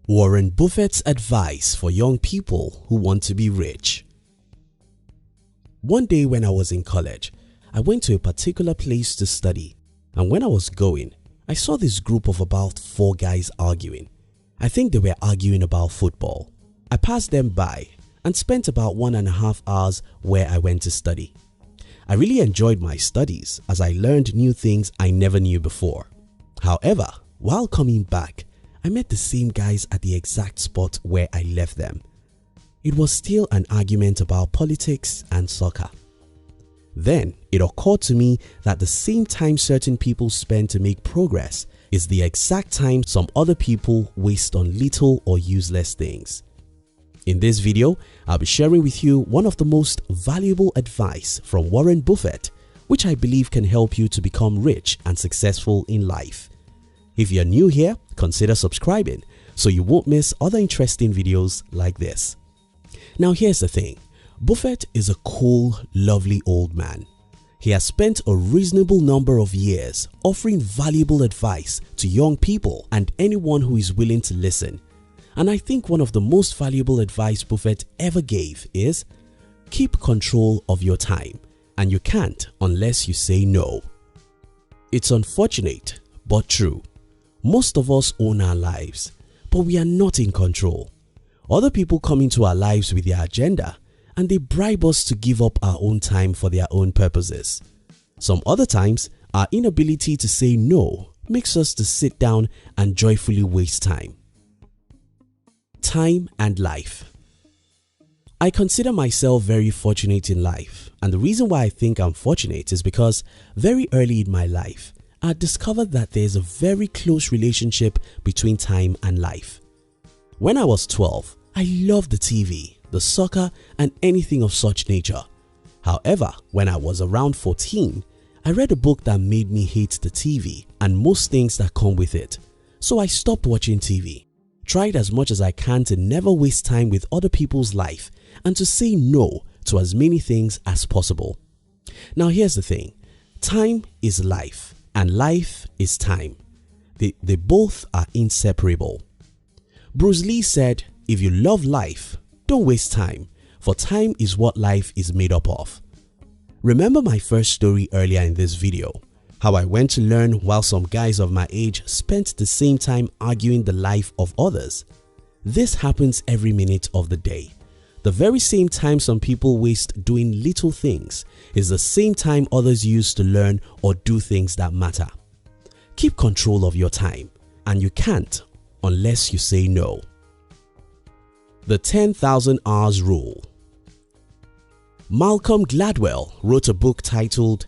Warren Buffett's advice for young people who want to be rich. One day when I was in college, I went to a particular place to study, and when I was going, I saw this group of about 4 guys arguing. I think they were arguing about football. I passed them by and spent about 1.5 hours where I went to study. I really enjoyed my studies as I learned new things I never knew before. However, while coming back, I met the same guys at the exact spot where I left them. It was still an argument about politics and soccer. Then it occurred to me that the same time certain people spend to make progress is the exact time some other people waste on little or useless things. In this video, I'll be sharing with you one of the most valuable advice from Warren Buffett, which I believe can help you to become rich and successful in life. If you're new here, consider subscribing so you won't miss other interesting videos like this. Now here's the thing, Buffett is a cool, lovely old man. He has spent a reasonable number of years offering valuable advice to young people and anyone who is willing to listen. And I think one of the most valuable advice Buffett ever gave is, keep control of your time, and you can't unless you say no. It's unfortunate but true. Most of us own our lives, but we are not in control. Other people come into our lives with their agenda and they bribe us to give up our own time for their own purposes. Some other times, our inability to say no makes us to sit down and joyfully waste time. Time and life. I consider myself very fortunate in life, and the reason why I think I'm fortunate is because very early in my life, I discovered that there's a very close relationship between time and life. When I was 12, I loved the TV, the soccer and anything of such nature. However, when I was around 14, I read a book that made me hate the TV and most things that come with it. So I stopped watching TV, tried as much as I can to never waste time with other people's life and to say no to as many things as possible. Now here's the thing, time is life and life is time. They both are inseparable. Bruce Lee said, if you love life, don't waste time, for time is what life is made up of. Remember my first story earlier in this video, how I went to learn while some guys of my age spent the same time arguing the life of others. This happens every minute of the day. The very same time some people waste doing little things is the same time others use to learn or do things that matter. Keep control of your time, and you can't unless you say no. The 10,000 Hours Rule. Malcolm Gladwell wrote a book titled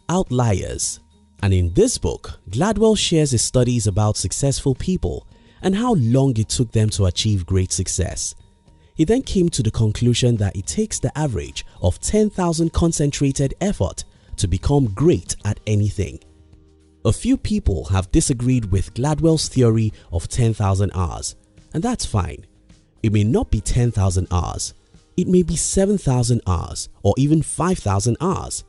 Outliers, and in this book, Gladwell shares his studies about successful people and how long it took them to achieve great success. He then came to the conclusion that it takes the average of 10,000 concentrated effort to become great at anything. A few people have disagreed with Gladwell's theory of 10,000 hours, and that's fine. It may not be 10,000 hours, it may be 7,000 hours or even 5,000 hours.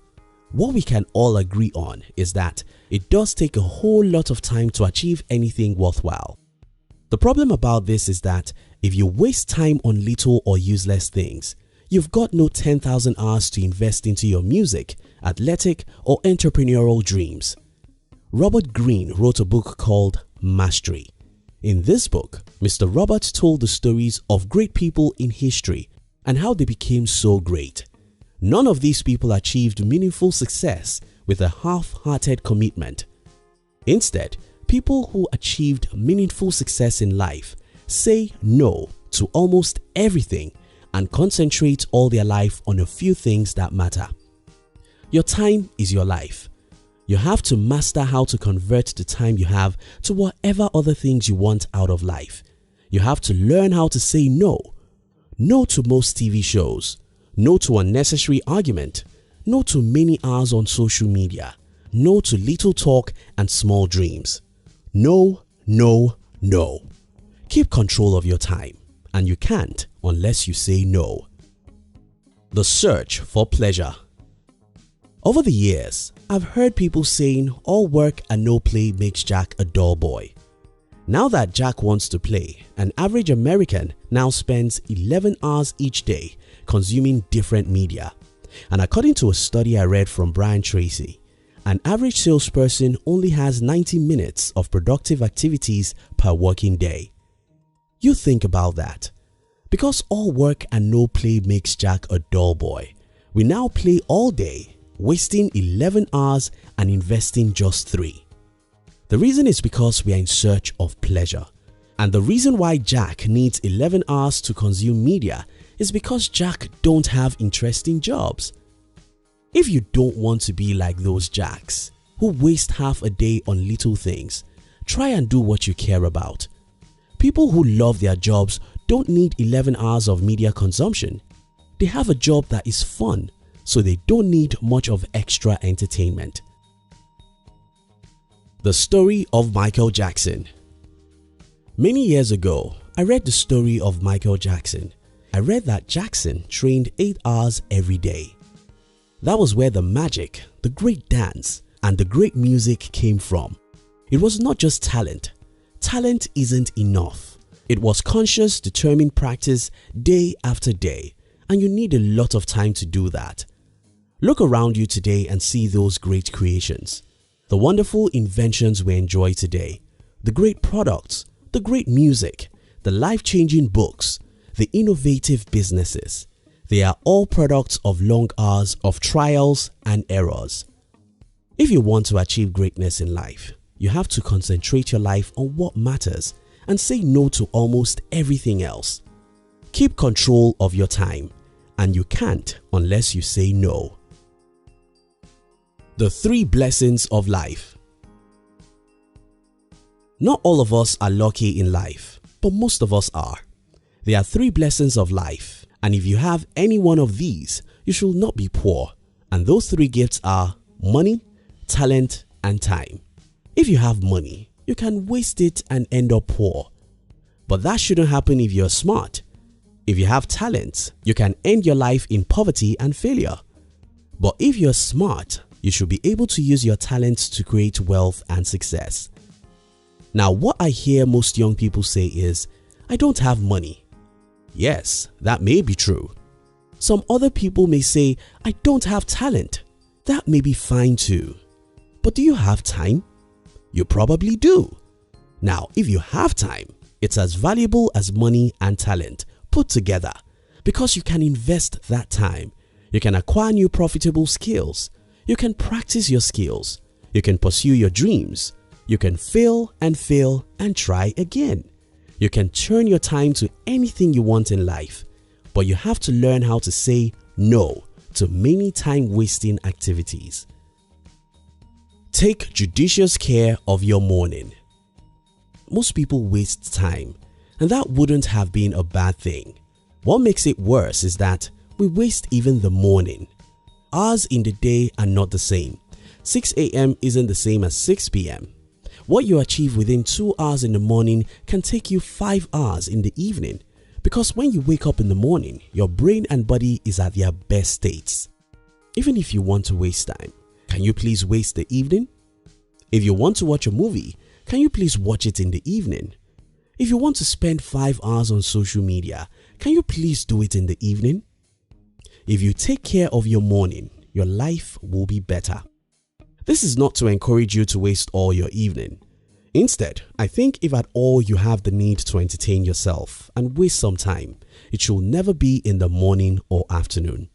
What we can all agree on is that it does take a whole lot of time to achieve anything worthwhile. The problem about this is that if you waste time on little or useless things, you've got no 10,000 hours to invest into your music, athletic or entrepreneurial dreams. Robert Greene wrote a book called Mastery. In this book, Mr. Robert told the stories of great people in history and how they became so great. None of these people achieved meaningful success with a half-hearted commitment. Instead, people who achieved meaningful success in life say no to almost everything and concentrate all their life on a few things that matter. Your time is your life. You have to master how to convert the time you have to whatever other things you want out of life. You have to learn how to say no. No to most TV shows. No to unnecessary argument. No to many hours on social media. No to little talk and small dreams. No, no, no. Keep control of your time, and you can't unless you say no. The search for pleasure. Over the years, I've heard people saying all work and no play makes Jack a dull boy. Now that Jack wants to play, an average American now spends 11 hours each day consuming different media. And according to a study I read from Brian Tracy, an average salesperson only has 90 minutes of productive activities per working day. You think about that. Because all work and no play makes Jack a dull boy, we now play all day, wasting 11 hours and investing just 3. The reason is because we are in search of pleasure. And the reason why Jack needs 11 hours to consume media is because Jack don't have interesting jobs. If you don't want to be like those Jacks who waste half a day on little things, try and do what you care about. People who love their jobs don't need 11 hours of media consumption. They have a job that is fun, so they don't need much of extra entertainment. The story of Michael Jackson. Many years ago, I read the story of Michael Jackson. I read that Jackson trained 8 hours every day. That was where the magic, the great dance, and the great music came from. It was not just talent. Talent isn't enough. It was conscious, determined practice day after day, and you need a lot of time to do that. Look around you today and see those great creations. The wonderful inventions we enjoy today, the great products, the great music, the life-changing books, the innovative businesses. They are all products of long hours of trials and errors. If you want to achieve greatness in life, you have to concentrate your life on what matters and say no to almost everything else. Keep control of your time, and you can't unless you say no. The 3 blessings of life. Not all of us are lucky in life, but most of us are. There are 3 blessings of life, and if you have any one of these, you should not be poor. And those 3 gifts are money, talent, and time. If you have money, you can waste it and end up poor. But that shouldn't happen if you're smart. If you have talent, you can end your life in poverty and failure. But if you're smart, you should be able to use your talents to create wealth and success. Now, what I hear most young people say is, I don't have money. Yes, that may be true. Some other people may say, I don't have talent. That may be fine too. But do you have time? You probably do. Now, if you have time, it's as valuable as money and talent put together because you can invest that time. You can acquire new profitable skills. You can practice your skills. You can pursue your dreams. You can fail and try again. You can turn your time to anything you want in life, but you have to learn how to say no to many time-wasting activities. Take judicious care of your morning. Most people waste time, and that wouldn't have been a bad thing. What makes it worse is that we waste even the morning. Hours in the day are not the same. 6 a.m. isn't the same as 6 p.m. What you achieve within 2 hours in the morning can take you 5 hours in the evening, because when you wake up in the morning, your brain and body is at their best states. Even if you want to waste time, can you please waste the evening? If you want to watch a movie, can you please watch it in the evening? If you want to spend 5 hours on social media, can you please do it in the evening? If you take care of your morning, your life will be better. This is not to encourage you to waste all your evening. Instead, I think if at all you have the need to entertain yourself and waste some time, it should never be in the morning or afternoon.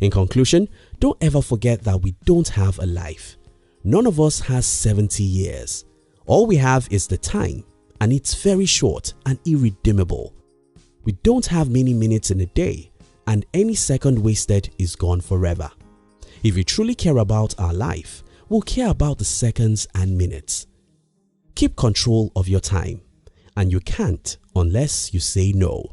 In conclusion, don't ever forget that we don't have a life. None of us has 70 years. All we have is the time, and it's very short and irredeemable. We don't have many minutes in a day, and any second wasted is gone forever. If we truly care about our life, we'll care about the seconds and minutes. Keep control of your time, and you can't unless you say no.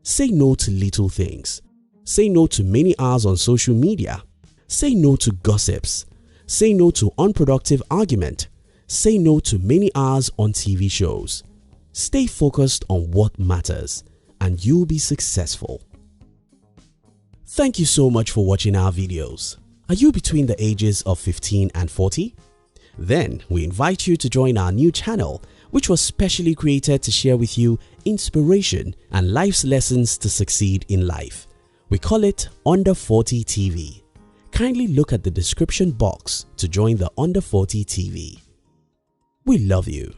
Say no to little things. Say no to many hours on social media. Say no to gossips. Say no to unproductive argument. Say no to many hours on TV shows. Stay focused on what matters, and you'll be successful. Thank you so much for watching our videos. Are you between the ages of 15 and 40? Then we invite you to join our new channel which was specially created to share with you inspiration and life's lessons to succeed in life. We call it Under 40 TV. Kindly look at the description box to join the Under 40 TV. We love you.